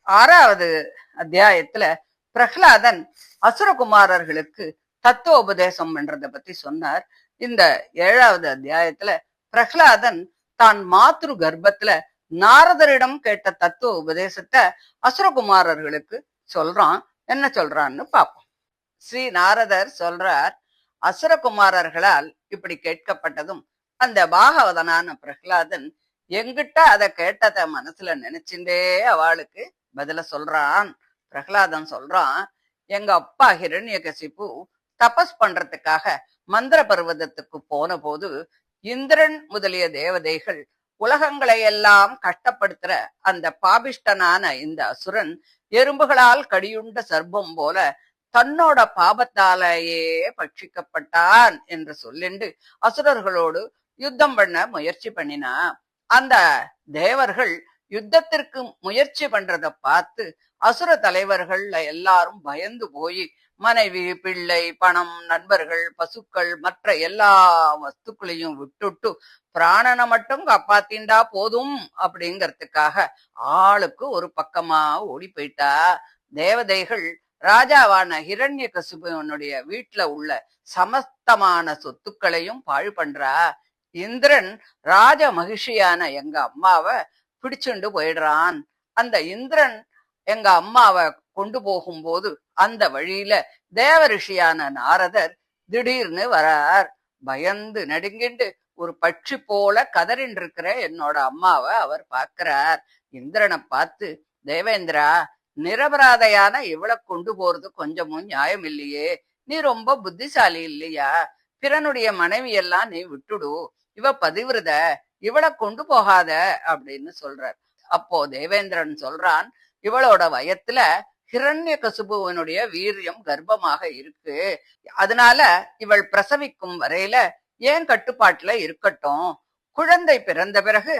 6வது அத்தியாயத்துல பிரகலாதன் அசுரகுமாரர்களுக்கு தத்துவ உபதேசம் பண்றத பத்தி சொன்னார். இந்த 7வது அத்தியாயத்துல பிரகலாதன் தான் மாத்ரு கர்ப்பத்துல நாரதரிடம் கேட்ட தத்துவ உபதேசத்தை அசுரகுமாரர்களுக்கு சொல்றான். என்ன சொல்றான்னு பார்ப்போம். ஸ்ரீ நாரதர் சொல்றார், அசுரகுமாரர்களால் இப்படி கேட்கப்பட்டதும் அந்த பாகவதனான பிரகலாதன் எங்கிட்ட அதை கேட்டத மனசுல நினைச்சுட்டே அவளுக்கு பதில சொல்றான். பிரகலாதன் சொல்றான், எங்க அப்பா ஹிரண்யகசிபு தபஸ் பண்றதுக்காக மந்திர பர்வதத்துக்கு போன போது இந்திரன் முதலிய தேவதைகள் உலகங்களை எல்லாம் கஷ்டப்படுத்துற அந்த பாபிஷ்டனான இந்த அசுரன் எறும்புகளால் கடியுண்ட சர்ப்பம் போல தன்னோட பாபத்தாலேயே பட்சிக்கப்பட்டான் என்று சொல்லிண்டு அசுரர்களோடு யுத்தம் பண்ண முயற்சி பண்ணினா. அந்த தேவர்கள் யுத்தத்திற்கு முயற்சி பண்றத பார்த்து அசுர தலைவர்கள் எல்லாரும் பயந்து போய் மனைவி, பிள்ளை, பணம், நண்பர்கள், பசுக்கள், மற்ற எல்லா வஸ்துக்களையும் விட்டுட்டு பிராணனை மட்டும் காப்பாத்திண்டா போதும் அப்படிங்கறதுக்காக ஆளுக்கு ஒரு பக்கமா ஓடி போயிட்டா. தேவதைகள் ராஜாவான ஹிரண்யகசிபுவனுடைய வீட்டுல உள்ள சமஸ்தமான சொத்துக்களையும் பாழ் பண்றா. இந்திரன் ராஜ மகிழ்ச்சியான எங்க அம்மாவை பிடிச்சுண்டு போயிடுறான். அந்த இந்திரன் எங்க அம்மாவை கொண்டு போகும்போது அந்த வழியில தேவ ரிஷியான நாரதர் திடீர்னு வரார். பயந்து நடுங்கிண்டு ஒரு பட்சி போல கதறின் இருக்கிற என்னோட அம்மாவை அவர் பார்க்கிறார். இந்திரனை பார்த்து, தேவேந்திரா, நிரபராதையான இவளை கொண்டு போறது கொஞ்சமும் நியாயம் இல்லையே, நீ ரொம்ப புத்திசாலி இல்லையா, பிறனுடைய மனைவி எல்லாம் நீ விட்டுடு, இவ பதிவிரத, இவளை கொண்டு போகாத அப்படின்னு சொல்றார். அப்போ தேவேந்திரன் சொல்றான், இவளோட வயத்துல ஹிரண்யகசிபுவனுடைய வீரியம் கர்ப்பமாக இருக்கு, அதனால இவள் பிரசவிக்கும் வரையில ஏன் கட்டுப்பாட்டுல இருக்கட்டும், குழந்தை பிறந்த பிறகு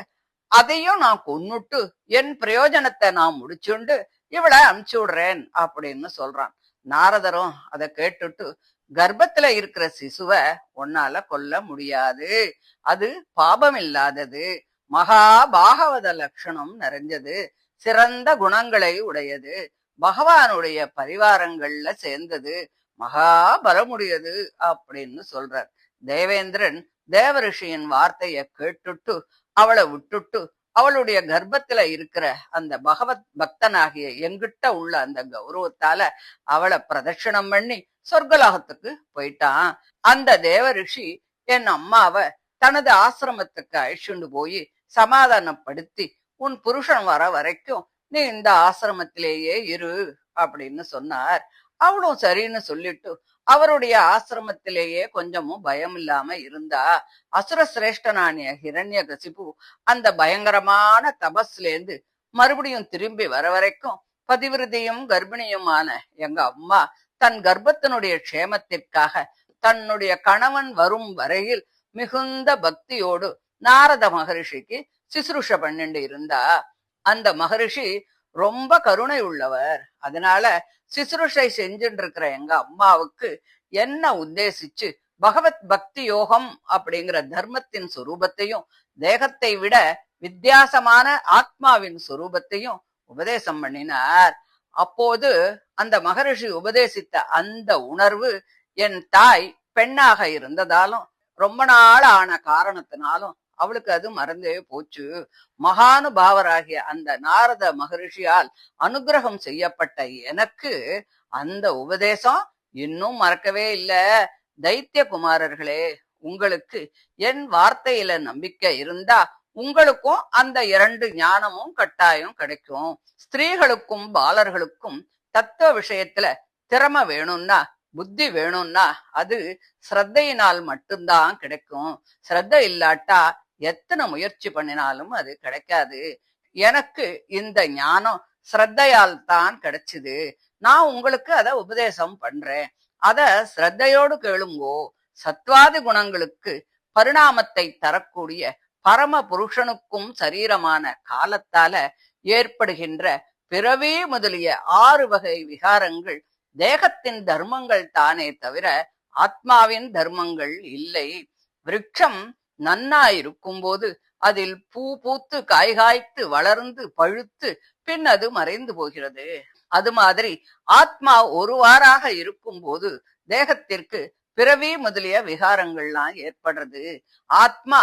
அதையும் நான் கொன்னுட்டு என் பிரயோஜனத்தை நான் முடிச்சுண்டு இவளை அனுப்பிச்சு விடுறேன் அப்படின்னு சொல்றான். நாரதரும் அதை கேட்டுட்டு, கர்ப்பத்துல இருக்கிற சிசுவை உன்னால கொல்ல முடியாது, அது பாபம் இல்லாதது, மகா பாகவத லட்சணம் நிறைஞ்சது, சிறந்த குணங்களை உடையது, பகவானுடைய பரிவாரங்கள்ல சேர்ந்தது, மகா பலமுடையது அப்படின்னு சொல்றார். தேவேந்திரன் தேவரிஷியின் வார்த்தைய கேட்டுட்டு அவளை விட்டுட்டு அவளுடைய கர்ப்பத்துல இருக்கிற அந்த பகவத் பக்தனாகிய எங்கிட்ட உள்ள அந்த கௌரவத்தால அவளை பிரதட்சணம் பண்ணி சொர்க்கலோகத்துக்கு போயிட்டான். அந்த தேவ ரிஷி என் அம்மாவை தனது ஆசிரமத்துக்கு அழிச்சுண்டு போய் சமாதானப்படுத்தி, உன் புருஷன் வர வரைக்கும் நீ இந்த ஆசிரமத்திலேயே இரு அப்படின்னு சொன்னார். அவளும் சரின்னு சொல்லிட்டு அவருடைய ஆசிரமத்திலேயே கொஞ்சமும் பயம் இல்லாம இருந்தா. அசுர சிரேஷ்டனானிய ஹிரண்யகசிபு அந்த பயங்கரமான தபஸ்லேந்து மறுபடியும் திரும்பி வர வரைக்கும் பதிவிரதியும் கர்ப்பிணியுமான எங்க அம்மா தன் கர்ப்பத்தினுடைய க்ஷேமத்திற்காக தன்னுடைய கணவன் வரும் வரையில் மிகுந்த பக்தியோடு நாரத மகரிஷிக்கு சிசுருஷ பண்ணிண்டு இருந்தா. அந்த மகரிஷி ரொம்ப கருணை உள்ளவர். அதனால சிசுருஷை செஞ்சுட்டு இருக்கிற எங்க அம்மாவுக்கு என்ன உத்தேசிச்சு பகவத் பக்தி யோகம் அப்படிங்கிற தர்மத்தின் சொரூபத்தையும் தேகத்தை விட வித்தியாசமான ஆத்மாவின் சொரூபத்தையும் உபதேசம் பண்ணினார். அப்போது அந்த மகரிஷி உபதேசித்த அந்த உணர்வு என் தாய் பெண்ணாக இருந்ததாலும் ரொம்ப நாள் ஆன காரணத்தினாலும் அவளுக்கு அது மறந்தே போச்சு. மகானுபாவராகிய அந்த நாரத மகரிஷியால் அனுகிரகம் செய்யப்பட்ட எனக்கு அந்த உபதேசம் இன்னும் மறக்கவே இல்லை. தைத்திய குமாரர்களே, உங்களுக்கு என் வார்த்தையில நம்பிக்கை இருந்தா உங்களுக்கும் அந்த 2 ஞானமும் கட்டாயம் கிடைக்கும். ஸ்திரீகளுக்கும் பாலர்களுக்கும் தத்துவ விஷயத்துல திறமை வேணும்னா, புத்தி வேணும்னா அது ஸ்ரத்தையினால் மட்டும்தான் கிடைக்கும். ஸ்ரத்த இல்லாட்டா எத்தனை முயற்சி பண்ணினாலும் அது கிடைக்காது. எனக்கு இந்த ஞானம் ஸ்ரத்தையால் தான் கிடைச்சுது. நான் உங்களுக்கு அதை உபதேசம் பண்றேன், அத ஸ்ரத்தையோடு கேளுங்கோ. சத்வாதி குணங்களுக்கு பரிணாமத்தை தரக்கூடிய பரம புருஷனுக்கும் சரீரமான காலத்தால ஏற்படுகின்ற பிறவி முதலிய 6 வகை விகாரங்கள் தேகத்தின் தர்மங்கள் தானே தவிர ஆத்மாவின் தர்மங்கள் இல்லை. விருட்சம் நன்னாயிருக்கும் போது அதில் பூ பூத்து காய்காய்த்து வளர்ந்து பழுத்து பின் அது மறைந்து போகிறது. அது மாதிரி ஆத்மா ஒருவாறாக இருக்கும் போது தேகத்திற்கு பிறவி முதலிய விகாரங்கள்லாம் ஏற்படுறது. ஆத்மா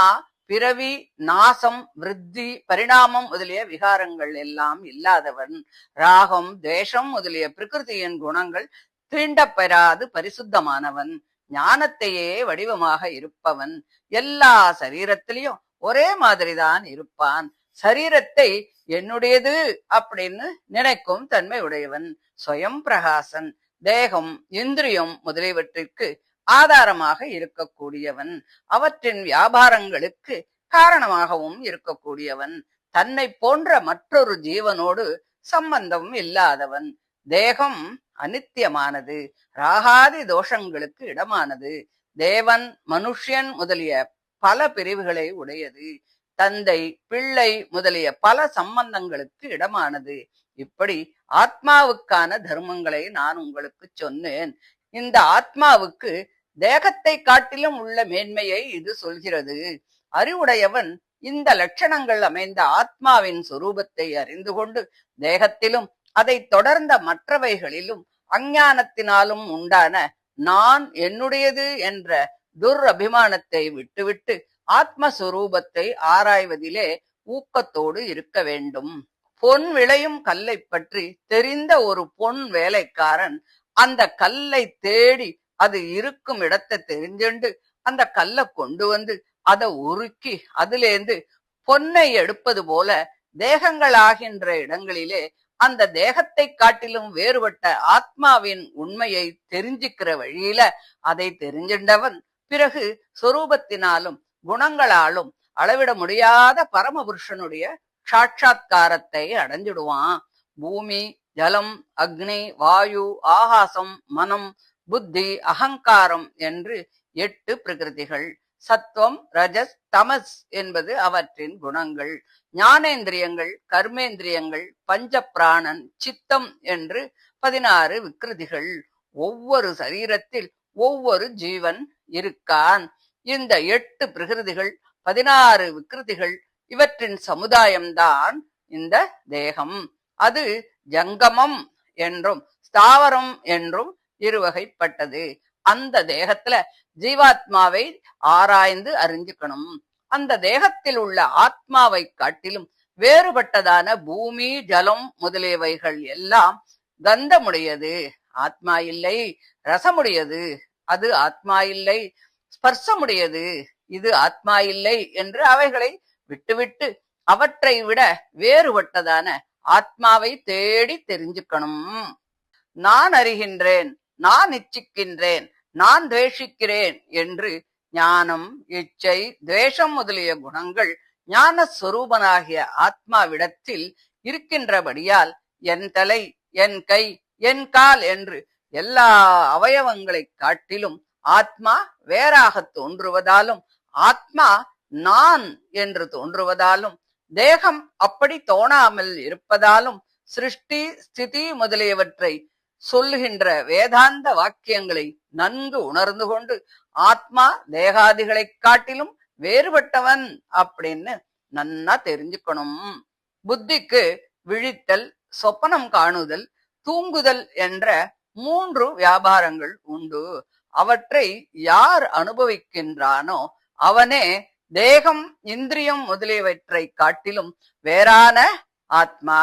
பிறவி, நாசம், விருத்தி, பரிணாமம் முதலிய விகாரங்கள் எல்லாம் இல்லாதவன். ராகம், துவேஷம் முதலிய பிரகிருதியின் குணங்கள் தீண்டப்பெறாது பரிசுத்தமானவன். ஞானத்தையே வடிவமாக இருப்பவன். எல்லா சரீரத்திலையும் ஒரே மாதிரிதான் இருப்பான். சரீரத்தை என்னுடையது அப்படின்னு நினைக்கும் தன்மை உடையவன். ஸ்வயம் பிரகாசன். தேகம், இந்திரியம் முதலியவற்றிற்கு ஆதாரமாக இருக்கக்கூடியவன். அவற்றின் வியாபாரங்களுக்கு காரணமாகவும் இருக்கக்கூடியவன். தன்னை போன்ற மற்றொரு ஜீவனோடு சம்பந்தம் இல்லாதவன். தேகம் அனித்தியமானது, ராகாதி தோஷங்களுக்கு இடமானது. தேவன், மனுஷ்யன் முதலிய பல பிரிவுகளை உடையது. தந்தை, பிள்ளை முதலிய பல சம்பந்தங்களுக்கு இடமானது. இப்படி ஆத்மாவுக்கான தர்மங்களை நான் உங்களுக்கு சொன்னேன். இந்த ஆத்மாவுக்கு தேகத்தை காட்டிலும் உள்ள மேன்மையை இது சொல்கிறது. அறிவுடையவன் இந்த லட்சணங்கள் அமைந்த ஆத்மாவின் சொரூபத்தை அறிந்து கொண்டு தேகத்திலும் அதை தொடர்ந்த மற்றவைகளிலும் அஞ்ஞானத்தினாலும் உண்டான நான் என்னுடையது என்ற துரபிமானத்தை விட்டுவிட்டு ஆத்மஸ்வரூபத்தை ஆராய்வதிலே ஊக்கத்தோடு இருக்க வேண்டும். பொன் விளையும் கல்லை பற்றி தெரிந்த ஒரு பொன் வேலைக்காரன் அந்த கல்லை தேடி அது இருக்கும் இடத்தை தெரிஞ்சுண்டு அந்த கல்லை கொண்டு வந்து அதை உருக்கி அதிலேந்து பொன்னை எடுப்பது போல தேகங்கள் ஆகின்ற இடங்களிலே அந்த தேகத்தை காட்டிலும் வேறுபட்ட ஆத்மாவின் உண்மையை தெரிஞ்சுக்கிற வழியில அதை தெரிஞ்சின்றவன் பிறகு சொரூபத்தினாலும் குணங்களாலும் அளவிட முடியாத பரமபுருஷனுடைய சாட்சா்காரத்தை அடைஞ்சிடுவான். பூமி, ஜலம், அக்னி, வாயு, ஆகாசம், மனம், புத்தி, அகங்காரம் என்று 8 பிரகிருதிகள். சத்துவம், ரஜஸ், தமஸ் என்பது அவற்றின் குணங்கள். ஞானேந்திரியங்கள், கர்மேந்திரியங்கள், பஞ்ச பிராணன், சித்தம் என்று 16 விக்கிருதிகள். ஒவ்வொரு சரீரத்தில் ஒவ்வொரு ஜீவன் இருக்கான். இந்த 8 பிரகிருதிகள், 16 விக்கிருதிகள் இவற்றின் சமுதாயம்தான் இந்த தேகம். அது ஜங்கமம் என்றும் ஸ்தாவரம் என்றும் இருவகைப்பட்டது. அந்த தேகத்துல ஜீவாத்மாவை ஆராய்ந்து அறிஞ்சுக்கணும். அந்த தேகத்தில் உள்ள ஆத்மாவை காட்டிலும் வேறுபட்டதான பூமி, ஜலம் முதலியவைகள் எல்லாம் கந்தமுடையது, ஆத்மா இல்லை. ரசமுடையது, அது ஆத்மா இல்லை. ஸ்பர்சமுடையது, இது ஆத்மா இல்லை என்று அவைகளை விட்டுவிட்டு அவற்றை விட வேறுபட்டதான ஆத்மாவை தேடி தெரிஞ்சுக்கணும். நான் அறிகின்றேன், நான் இச்சிக்கின்றேன், நான் துவேஷிக்கிறேன் என்று ஞானம், இச்சை, துவேஷம் முதலிய குணங்கள் ஞான ஸ்வரூபனாகிய ஆத்மாவிடத்தில் இருக்கின்றபடியால் என் தலை, என் கை, என் கால் என்று எல்லா அவயவங்களை காட்டிலும் ஆத்மா வேறாக தோன்றுவதாலும் ஆத்மா நான் என்று தோன்றுவதாலும் தேகம் அப்படி தோணாமல் இருப்பதாலும் சிருஷ்டி, ஸ்திதி முதலியவற்றை சொல்லுகின்ற வேதாந்த வாக்கியங்களை நன்கு உணர்ந்து கொண்டு ஆத்மா தேகாதிகளை காட்டிலும் வேறுபட்டவன் அப்படின்னு நன்னா தெரிஞ்சுக்கணும். புத்திக்கு விழித்தல், சொப்பனம் காணுதல், தூங்குதல் என்ற 3 வியாபாரங்கள் உண்டு. அவற்றை யார் அனுபவிக்கின்றானோ அவனே தேகம், இந்திரியம் முதலியவற்றை காட்டிலும் வேறான ஆத்மா.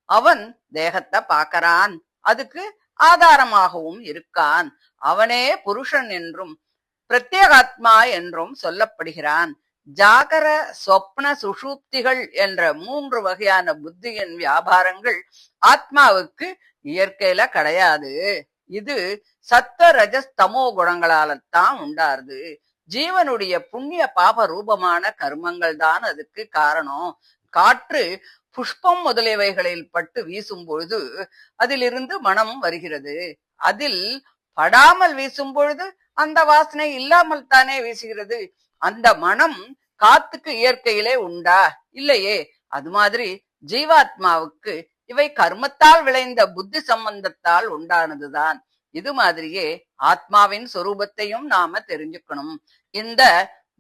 அவன் தேகத்தை பார்க்கறான், அதுக்கு ஆதாரமாகவும் இருக்கான். அவனே புருஷன் என்றும் பிரத்யேகாத்மா என்றும் சொல்லப்படுகிறான். ஜாகர, சொப்ன, சுஷுப்திகள் என்ற 3 வகையான புத்தியின் வியாபாரங்கள் ஆத்மாவுக்கு இயற்கையில கிடையாது. இது சத்த, ரஜஸ், தமோ குணங்களால்தான் உண்டாருது. ஜீவனுடைய புண்ணிய பாப ரூபமான கர்மங்கள் தான் அதுக்கு காரணம். காற்று புஷ்பம் முதலியவைகளில் பட்டு வீசும் பொழுது அதிலிருந்து மனம் வருகிறது. அதில் படாமல் வீசும் பொழுது அந்த வாசனை இல்லாமல் தானே வீசுகிறது. அந்த மனம் காத்துக்கு இயற்கையிலே உண்டா? இல்லையே. அது மாதிரி ஜீவாத்மாவுக்கு இவை கர்மத்தால் விளைந்த புத்தி சம்பந்தத்தால் உண்டானதுதான். இது மாதிரியே ஆத்மாவின் சொரூபத்தையும் நாம தெரிஞ்சுக்கணும். இந்த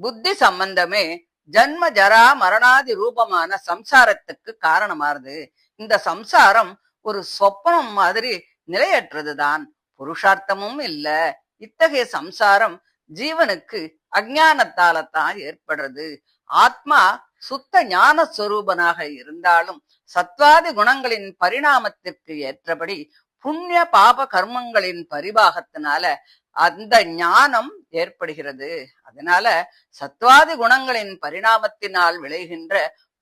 புத்தி சம்பந்தமே ஜன்ம ஜரா மரணாதி ரூபமான சம்சாரத்துக்கு காரணமாறுது. இந்த சம்சாரம் ஒரு சொப்பனம் மாதிரி நிலையற்றதுதான், புருஷார்த்தமும் இல்ல. இத்தகைய சம்சாரம் ஜீவனுக்கு அஞ்ஞானத்தாலத்தான் ஏற்படுறது. ஆத்மா சுத்த ஞான ஸ்வரூபனாக இருந்தாலும் சத்வாதி குணங்களின் பரிணாமத்திற்கு ஏற்றபடி புண்ணிய பாப கர்மங்களின் பரிபாகத்தினால அந்த ஞானம் ஏற்படுகிறது. அதனால சத்வாதி குணங்களின் பரிணாமத்தினால் விளைகின்ற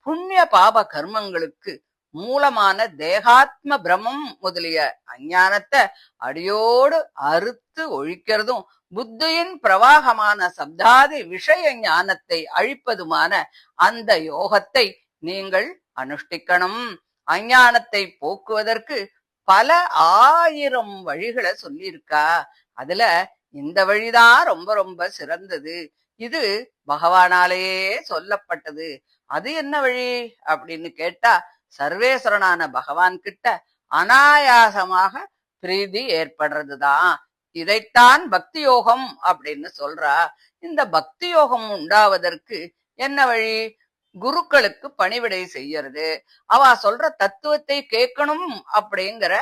புண்ணிய பாப கர்மங்களுக்கு மூலமான தேகாத்ம பிரமம் முதலிய அஞ்ஞானத்தை அடியோடு அறுத்து ஒழிக்கிறதும் புத்தியின் பிரவாகமான சப்தாதி விஷய ஞானத்தை அழிப்பதுமான அந்த யோகத்தை நீங்கள் அனுஷ்டிக்கணும். அஞ்ஞானத்தை போக்குவதற்கு பல ஆயிரம் வழிகளை சொல்லியிருக்கா. அதுல இந்த வழிதான் ரொம்ப ரொம்ப சிறந்தது. இது பகவானாலேயே சொல்லப்பட்டது. அது என்ன வழி அப்படின்னு கேட்டா, சர்வேஸ்வரனான பகவான் கிட்ட அனாயாசமாக பிரீதி ஏற்படுறதுதான். இதைத்தான் பக்தி யோகம் அப்படின்னு சொல்றா. இந்த பக்தி யோகம் உண்டாவதற்கு என்ன வழி? குருக்களுக்கு பணிவிடை செய்யறது, அவ சொல்ற தத்துவத்தை கேட்கணும் அப்படிங்கிற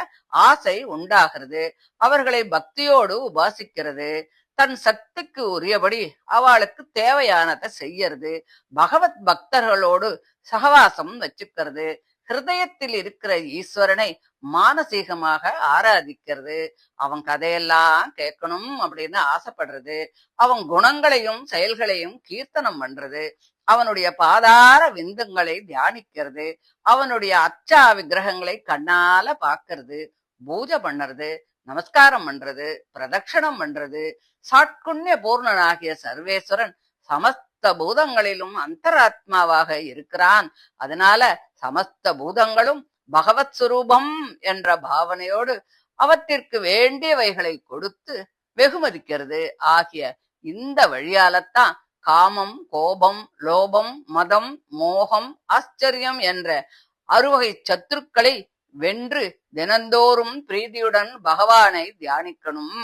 ஆசை உண்டாகிறது, அவர்களை பக்தியோடு உபாசிக்கிறது, தன் சக்திக்கு உரியபடி அவளுக்கு தேவையானதை செய்யறது, பகவத் பக்தர்களோடு சகவாசம் வச்சுக்கிறது, ஹிருதயத்தில் இருக்கிற ஈஸ்வரனை மானசீகமாக ஆராதிக்கிறது, அவன் கதையெல்லாம் கேட்கணும் அப்படின்னு ஆசைப்படுறது, அவன் குணங்களையும் செயல்களையும் கீர்த்தனம் பண்றது, அவனுடைய பாதார விந்தங்களை தியானிக்கிறது, அவனுடைய அச்சா விக்கிரகங்களை கண்ணால பாக்குறது, பூஜை பண்றது, நமஸ்காரம் பண்றது, பிரதட்சணம் பண்றது. சாட்குண்ய பூர்ணனாகிய சர்வேஸ்வரன் சமஸ்த பூதங்களிலும் அந்தராத்மாவாக இருக்கிறான். அதனால சமஸ்த பூதங்களும் பகவத் சுரூபம் என்ற பாவனையோடு அவற்றிற்கு வேண்டியவைகளை கொடுத்து வெகுமதிக்கிறது ஆகிய இந்த வழியாலத்தான் காமம், கோபம், லோபம், மதம், மோகம், ஆச்சரியம் என்ற அறுவகை சத்துருக்களை வென்று தினந்தோறும் பிரீதியுடன் பகவானை தியானிக்கணும்.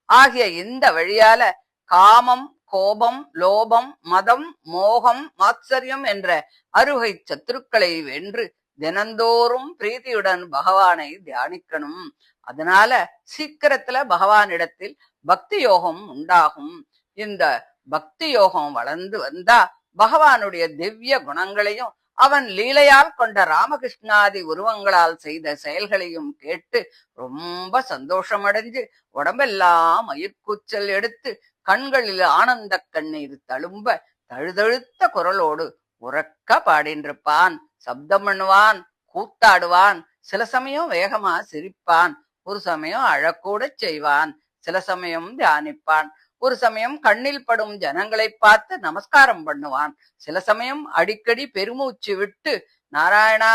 ஆகிய இந்த வழியால காமம், கோபம், லோபம், மதம், மோகம், ஆச்சரியம் என்ற அறுவகை சத்துருக்களை வென்று தினந்தோறும் பிரீதியுடன் பகவானை தியானிக்கணும். அதனால சீக்கிரத்துல பகவானிடத்தில் பக்தி யோகம் உண்டாகும். இந்த பக்தி யோகம் வளர்ந்து வந்தா பகவானுடைய திவ்ய குணங்களையும் அவன் லீலையால் கொண்ட ராமகிருஷ்ணாதி உருவங்களால் செய்த செயல்களையும் கேட்டு ரொம்ப சந்தோஷம் அடைஞ்சு உடம்பெல்லாம் மயிர்கூச்சல் எடுத்து கண்களில் ஆனந்த கண்ணீர் தழும்ப தழுதழுத்த குரலோடு உறக்க பாடின்றிருப்பான், சப்தம் பண்ணுவான், கூத்தாடுவான், சில சமயம் வேகமா சிரிப்பான், ஒரு சமயம் அழக்கூட செய்வான், சில சமயம் தியானிப்பான், ஒரு சமயம் கண்ணில் படும் ஜனங்களை பார்த்து நமஸ்காரம் பண்ணுவான், சில சமயம் அடிக்கடி பெருமூச்சு விட்டு நாராயணா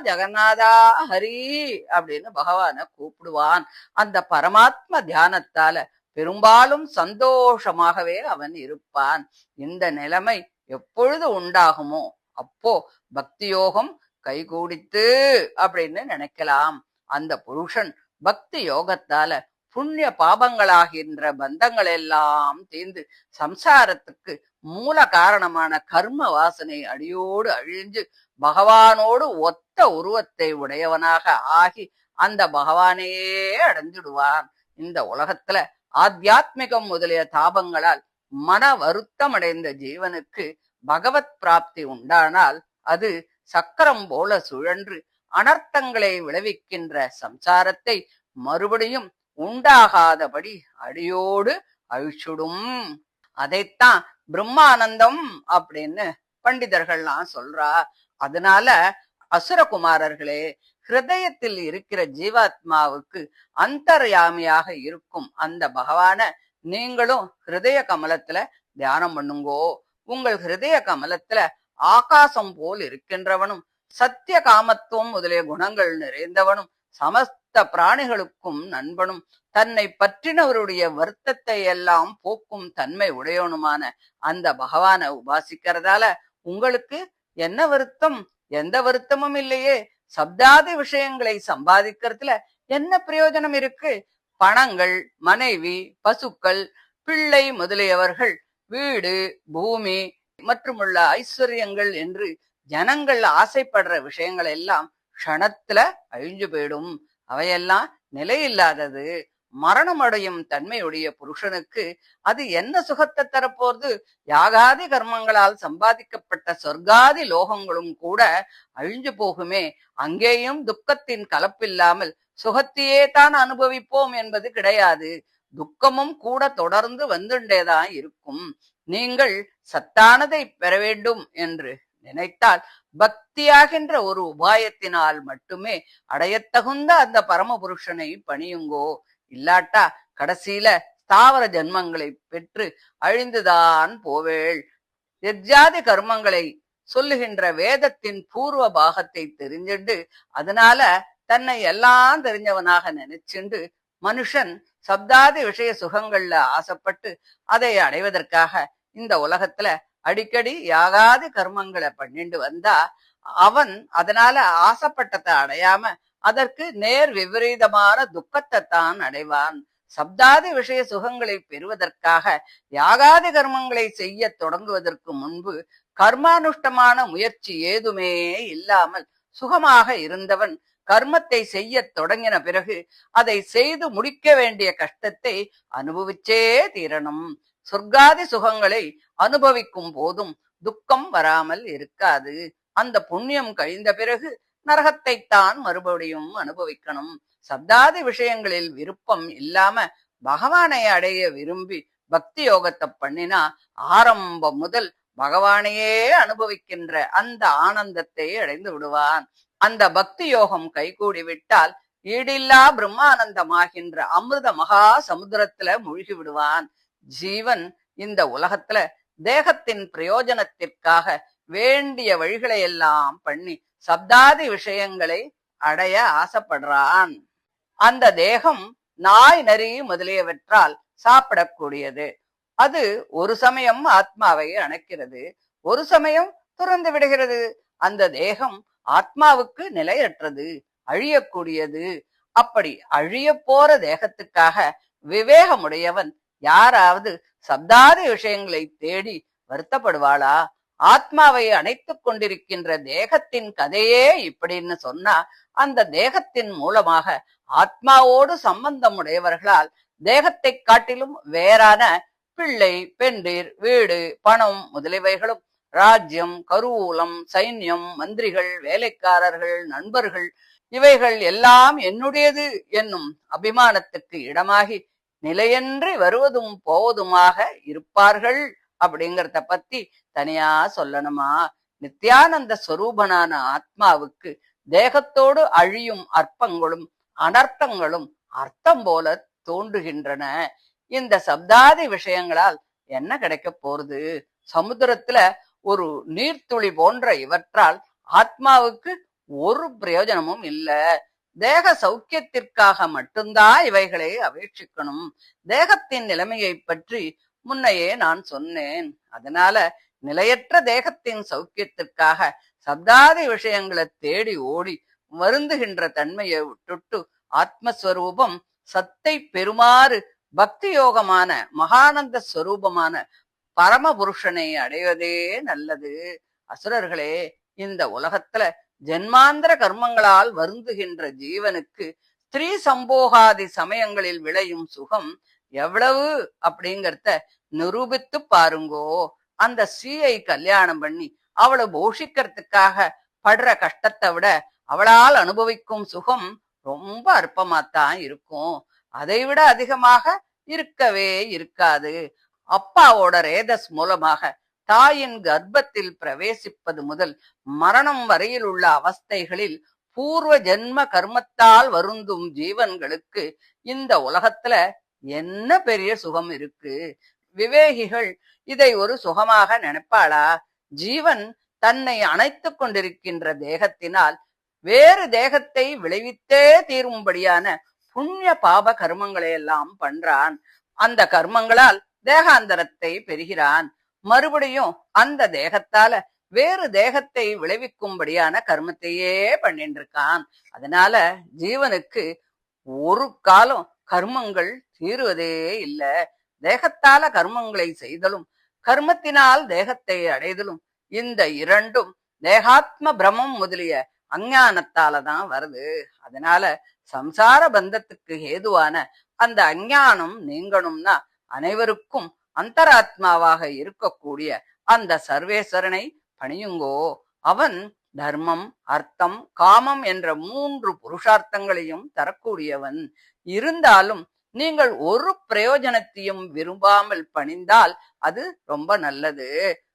ஜெகநாதா ஹரி அப்படின்னு பகவான கூப்பிடுவான். அந்த பரமாத்ம தியானத்தால பெரும்பாலும் சந்தோஷமாகவே அவன் இருப்பான். இந்த நிலைமை எப்பொழுது உண்டாகுமோ அப்போ பக்தி யோகம் கைகூடித்து அப்படின்னு நினைக்கலாம். அந்த புருஷன் பக்தி யோகத்தால புண்ணிய பாபங்களாகின்ற பந்தங்கள் எல்லாம் தீர்ந்து சம்சாரத்துக்கு மூல காரணமான கர்ம வாசனை அடியோடு அழிஞ்சு பகவானோடு ஒத்த உருவத்தை உடையவனாக ஆகி அந்த பகவானையே அடைஞ்சிடுவான். இந்த உலகத்துல ஆத்தியாத்மிகம் முதலிய தாபங்களால் மன வருத்தம் அடைந்த ஜீவனுக்கு பகவத் பிராப்தி உண்டானால் அது சக்கரம் போல சுழன்று அனர்த்தங்களை விளைவிக்கின்ற சம்சாரத்தை மறுபடியும் உண்டாகாதபடி அடியோடு அழிச்சுடும். அதைத்தான் பிரம்மானந்தம் அப்படின்னு பண்டிதர்கள்லாம் சொல்றா. அதனால அசுரகுமாரர்களே, ஹிருதயத்தில் இருக்கிற ஜீவாத்மாவுக்கு அந்தர்யாமியாக இருக்கும் அந்த பகவான நீங்களும் ஹிருதய கமலத்துல தியானம் பண்ணுங்கோ. உங்கள் ஹிருதய கமலத்துல ஆகாசம் போல் இருக்கின்றவனும் சத்திய காமத்துவம் முதலிய குணங்கள் நிறைந்தவனும் சமஸ்த பிராணிகளுக்கும் நண்பனும் தன்னை பற்றினவருடைய வருத்தத்தை எல்லாம் போக்கும் தன்மை உடையவனுமான அந்த பகவான உபாசிக்கிறதால உங்களுக்கு என்ன வருத்தம்? எந்த வருத்தமும் இல்லையே. சப்தாதி விஷயங்களை சம்பாதிக்கிறதுல என்ன பிரயோஜனம் இருக்கு? பணங்கள், மனைவி, பசுக்கள், பிள்ளை முதலியவர்கள், வீடு, பூமி மற்றுமுள்ள ஐஸ்வர்யங்கள் என்று ஜனங்கள் ஆசைப்படுற விஷயங்கள் எல்லாம் க்ஷணத்துல அழிஞ்சு போயிடும். அவையெல்லாம் நிலையில்லாதது. மரணம் அடையும் தன்மையுடைய புருஷனுக்கு அது என்ன சுகத்தை தரப்போறது? யாகாதி கர்மங்களால் சம்பாதிக்கப்பட்ட சொர்க்காதி லோகங்களும் கூட அழிஞ்சு போகுமே. அங்கேயும் துக்கத்தின் கலப்பில்லாமல் சுகத்தையே தான் அனுபவிப்போம் என்பது கிடையாது. துக்கமும் கூட தொடர்ந்து வந்துண்டேதான் இருக்கும். நீங்கள் சத்தானதை பெற வேண்டும் என்று நினைத்தால் பக்தியாகின்ற ஒரு உபாயத்தினால் மட்டுமே அடையத்தகுந்த அந்த பரமபுருஷனை பணியுங்கோ. இல்லாட்டா கடைசியில ஸ்தாவர ஜன்மங்களை பெற்று அழிந்துதான் போவேள். எஜ்ஜாதி கர்மங்களை சொல்லுகின்ற வேதத்தின் பூர்வ பாகத்தை தெரிஞ்சுண்டு அதனால தன்னை எல்லாம் தெரிஞ்சவனாக நினைச்சுண்டு மனுஷன் சப்தாதி விஷய சுகங்கள்ல ஆசைப்பட்டு அதை அடைவதற்காக இந்த உலகத்துல அடிக்கடி யாகாதி கர்மங்களை பண்ணிட்டு வந்தா அவன் அதனால ஆசைப்பட்டதை அடையாம அதற்கு நேர் விபரீதமான துக்கத்தை தான் அடைவான். சப்தாதி விஷய சுகங்களை பெறுவதற்காக யாகாதி கர்மங்களை செய்ய தொடங்குவதற்கு முன்பு கர்மானுஷ்டமான முயற்சி ஏதுமே இல்லாமல் சுகமாக இருந்தவன் கர்மத்தை செய்ய தொடங்கின பிறகு அதை செய்து முடிக்க வேண்டிய கஷ்டத்தை அனுபவிச்சே தீரணும். சொர்க்காதி சுகங்களை அனுபவிக்கும் போதும் துக்கம் வராமல் இருக்காது. அந்த புண்ணியம் கழிந்த பிறகு நரகத்தை தான் மறுபடியும் அனுபவிக்கணும். சப்தாதி விஷயங்களில் விருப்பம் இல்லாம பகவானை அடைய விரும்பி பக்தி யோகத்தை பண்ணினா ஆரம்பம் முதல் பகவானையே அனுபவிக்கின்ற அந்த ஆனந்தத்தை அடைந்து விடுவான். அந்த பக்தி யோகம் கைகூடி விட்டால் ஈடில்லா பிரம்மானந்தமாகின்ற அமிர்த மகா சமுத்திரத்துல மூழ்கி விடுவான். ஜீவன் இந்த உலகத்துல தேகத்தின் பிரயோஜனத்திற்காக வேண்டிய வழிகளை எல்லாம் பண்ணி சப்தாதி விஷயங்களை அடைய ஆசைப்படுறான். அந்த தேகம் நாய் நரி முதலியவற்றால் சாப்பிடக்கூடியது. அது ஒரு சமயம் ஆத்மாவை அணைக்கிறது, ஒரு சமயம் துறந்து விடுகிறது. அந்த தேகம் ஆத்மாவுக்கு நிலையற்றது, அழியக்கூடியது. அப்படி அழிய போற தேகத்துக்காக விவேகமுடையவன் யாராவது சப்தாதி விஷயங்களை தேடி வருத்தப்படுவாளா? ஆத்மாவை அணைத்துக் கொண்டிருக்கின்ற தேகத்தின் கதையே இப்படின்னு சொன்னா அந்த தேகத்தின் மூலமாக ஆத்மாவோடு சம்பந்தம் உடையவர்களால் தேகத்தை காட்டிலும் வேறான பிள்ளை, பெண்டீர், வீடு, பணம் முதலியவைகளும் ராஜ்யம், கருவூலம், சைன்யம், மந்திரிகள், வேலைக்காரர்கள், நண்பர்கள் இவைகள் எல்லாம் என்னுடையது என்னும் அபிமானத்துக்கு இடமாகி நிலையன்றி வருவதும் போவதுமாக இருப்பார்கள். அப்படிங்கிறத பத்தி தனியா சொல்லணுமா? நித்யானந்த ஸ்வரூபனான ஆத்மாவுக்கு தேகத்தோடு அழியும் அற்பங்களும் அனர்த்தங்களும் அர்த்தம் போல தோன்றுகின்றன. இந்த சப்தாதி விஷயங்களால் என்ன கிடைக்க போறது? சமுத்திரத்துல ஒரு நீர்த்துளி போன்ற இவற்றால் ஆத்மாவுக்கு ஒரு பிரயோஜனமும் இல்ல. தேக சௌக்கியத்திற்காக மட்டும்தான் இவைகளை அபேட்சிக்கணும். தேகத்தின் நிலைமையை பற்றி முன்னையே நான் சொன்னேன். அதனால நிலையற்ற தேகத்தின் சௌக்கியத்திற்காக சப்தாதி விஷயங்களை தேடி ஓடி வருந்துகின்ற தன்மையை விட்டுட்டு ஆத்மஸ்வரூபம் சத்தை பெறுமாறு பக்தி யோகமான மகானந்த ஸ்வரூபமான பரமபுருஷனை அடைவதே நல்லது. அசுரர்களே, இந்த உலகத்துல ஜென்மாந்திர கர்மங்களால் வருந்துகின்ற ஜீவனுக்கு ஸ்திரீ சம்போகாதி சமயங்களில் விளையும் சுகம் எவ்வளவு அப்படிங்கறத நிரூபித்து பாருங்கோ. அந்த ஸ்ரீயை கல்யாணம் பண்ணி அவளை போஷிக்கிறதுக்காக படுற கஷ்டத்தை விட அவளால் அனுபவிக்கும் சுகம் ரொம்ப அற்பமாத்தான் இருக்கும். அதை விட அதிகமாக இருக்கவே இருக்காது. அப்பாவோட ரேதஸ் மூலமாக தாயின் கர்ப்பத்தில் பிரவேசிப்பது முதல் மரணம் வரையில் உள்ள அவஸ்தைகளில் பூர்வ ஜென்ம கர்மத்தால் வருந்தும் ஜீவன்களுக்கு இந்த உலகத்துல என்ன பெரிய சுகம் இருக்கு? விவேகிகள் இதை ஒரு சுகமாக நினைப்பாளா? ஜீவன் தன்னை அணைத்துக் கொண்டிருக்கின்ற தேகத்தினால் வேறு தேகத்தை விளைவித்தே தீரும்படியான புண்ணிய பாப கர்மங்களை எல்லாம் பண்றான். அந்த கர்மங்களால் தேகாந்தரத்தை பெறுகிறான். மறுபடியும் அந்த தேகத்தால வேறு தேகத்தை விளைவிக்கும்படியான கர்மத்தையே பண்ணிட்டு இருக்கான். அதனால ஜீவனுக்கு ஒரு காலம் கர்மங்கள் தீருவதே இல்லை. தேகத்தால கர்மங்களை செய்தலும் கர்மத்தினால் தேகத்தை அடைதலும் இந்த இரண்டும் தேகாத்ம பிரமம் முதலிய அஞ்ஞானத்தாலதான் வருது. அதனால சம்சார பந்தத்துக்கு ஏதுவான அந்த அஞ்ஞானம் நீங்கணும்னா அனைவருக்கும் அந்தராத்மாவாக இருக்கக்கூடிய அந்த சர்வேஸ்வரனை பணியுங்கோ. அவன் தர்மம், அர்த்தம், காமம் என்ற 3 புருஷார்த்தங்களையும் தரக்கூடியவன். இருந்தாலும் நீங்கள் ஒரு பிரயோஜனத்தையும் விரும்பாமல் பணிந்தால் அது ரொம்ப நல்லது.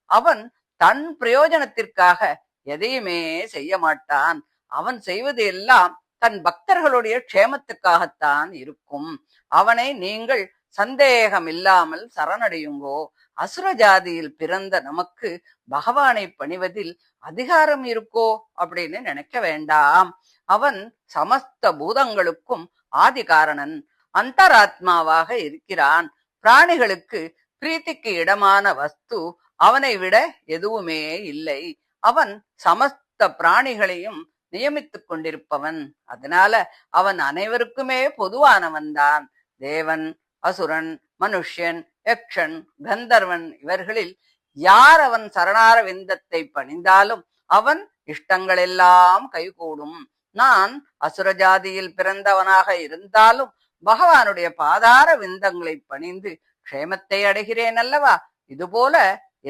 அவன் தன் பிரயோஜனத்திற்காக எதையுமே செய்ய மாட்டான். அவன் செய்வது எல்லாம் தன் பக்தர்களுடைய க்ஷேமத்துக்காகத்தான் இருக்கும். அவனை நீங்கள் சந்தேகம் இல்லாமல் சரணடையுங்கோ. அசுர ஜாதியில் பிறந்த நமக்கு பகவானை பணிவதில் அதிகாரம் இருக்கோ அப்படின்னு நினைக்க வேண்டாம். அவன் சமஸ்த பூதங்களுக்கும் ஆதிகாரணன், அந்தராத்மாவாக இருக்கிறான். பிராணிகளுக்கு பிரீத்திக்கு இடமான வஸ்து அவனை விட எதுவுமே இல்லை. அவன் சமஸ்த பிராணிகளையும் நியமித்துக் கொண்டிருப்பவன். அதனால அவன் அனைவருக்குமே பொதுவானவன் தான். தேவன், அசுரன், மனுஷ்யன், யக்ஷன், கந்தர்வன் இவர்களில் யார் அவன் சரணார விந்தத்தை பணிந்தாலும் அவன் இஷ்டங்கள் எல்லாம் கைகூடும். நான் அசுர ஜாதியில் பிறந்தவனாக இருந்தாலும் பகவானுடைய பாதார விந்தங்களை பணிந்து க்ஷேமத்தை அடைகிறேன் அல்லவா? இதுபோல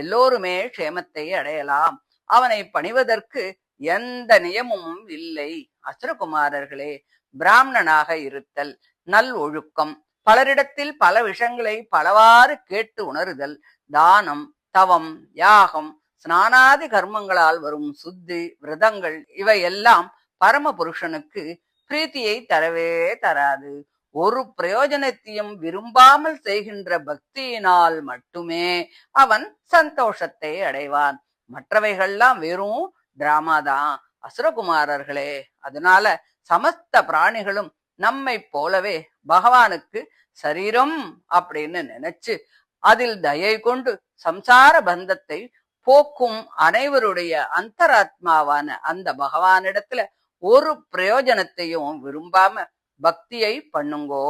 எல்லோருமே க்ஷேமத்தை அடையலாம். அவனை பணிவதற்கு எந்த நியமமும் இல்லை. அசுரகுமாரர்களே, பிராமணனாக இருத்தல், நல் ஒழுக்கம், பலரிடத்தில் பல விஷயங்களை பலவாறு கேட்டு உணருதல், தானம், தவம், யாகம், ஸ்நானாதி கர்மங்களால் வரும் சுத்தி, விரதங்கள் இவையெல்லாம் பரம புருஷனுக்கு பிரீத்தியை தரவே தராது. ஒரு பிரயோஜனத்தையும் விரும்பாமல் செய்கின்ற பக்தியினால் மட்டுமே அவன் சந்தோஷத்தை அடைவான். மற்றவைகள்லாம் வெறும் டிராமாதான் அசுரகுமாரர்களே. அதனால சமஸ்த பிராணிகளும் நம்மை போலவே பகவானுக்கு சரீரம் அப்படின்னு நினைச்சு அதில் தயை கொண்டு சம்சார பந்தத்தை போக்கும் அனைவருடைய அந்தராத்மாவான அந்த பகவானிடத்துல ஒரு பிரயோஜனத்தையும் விரும்பாம பக்தியை பண்ணுங்கோ.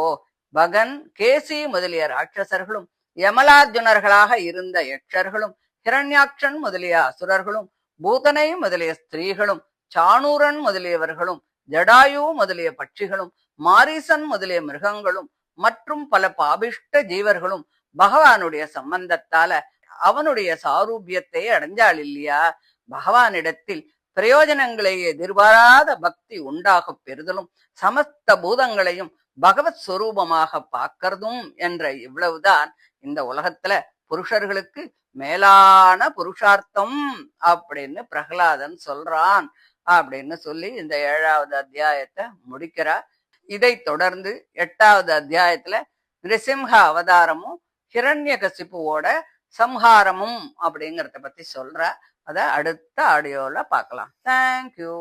பகன், கேசி முதலிய ராட்சசர்களும், யமலார்ஜுனர்களாக இருந்த யக்ஷர்களும், ஹிரண்யாட்சன் முதலிய அசுரர்களும், பூதனை முதலிய ஸ்திரீகளும், சாணூரன் முதலியவர்களும், ஜடாயு முதலிய பட்சிகளும், மாரீசன் முதலிய மிருகங்களும் மற்றும் பல பாபிஷ்ட ஜீவர்களும் பகவானுடைய சம்பந்தத்தால அவனுடைய சாரூபியத்தை அடைஞ்சாள் இல்லையா? பகவானிடத்தில் பிரயோஜனங்களை எதிர்பாராத பக்தி உண்டாக பெறுதலும் சமஸ்த பூதங்களையும் பகவத் ஸ்வரூபமாக பார்க்கறதும் என்ற இவ்வளவுதான் இந்த உலகத்துல புருஷர்களுக்கு மேலான புருஷார்த்தம் அப்படின்னு பிரகலாதன் சொல்றான் அப்படின்னு சொல்லி இந்த 7வது அத்தியாயத்தை முடிக்கிறார். இதை தொடர்ந்து 8வது அத்தியாயத்துல நிருசிம்ஹ அவதாரமும் ஹிரண்யகசிபுவோட சம்ஹாரமும் அப்படிங்கறத பத்தி சொல்ற. அத அடுத்த ஆடியோல பார்க்கலாம். தேங்க்யூ.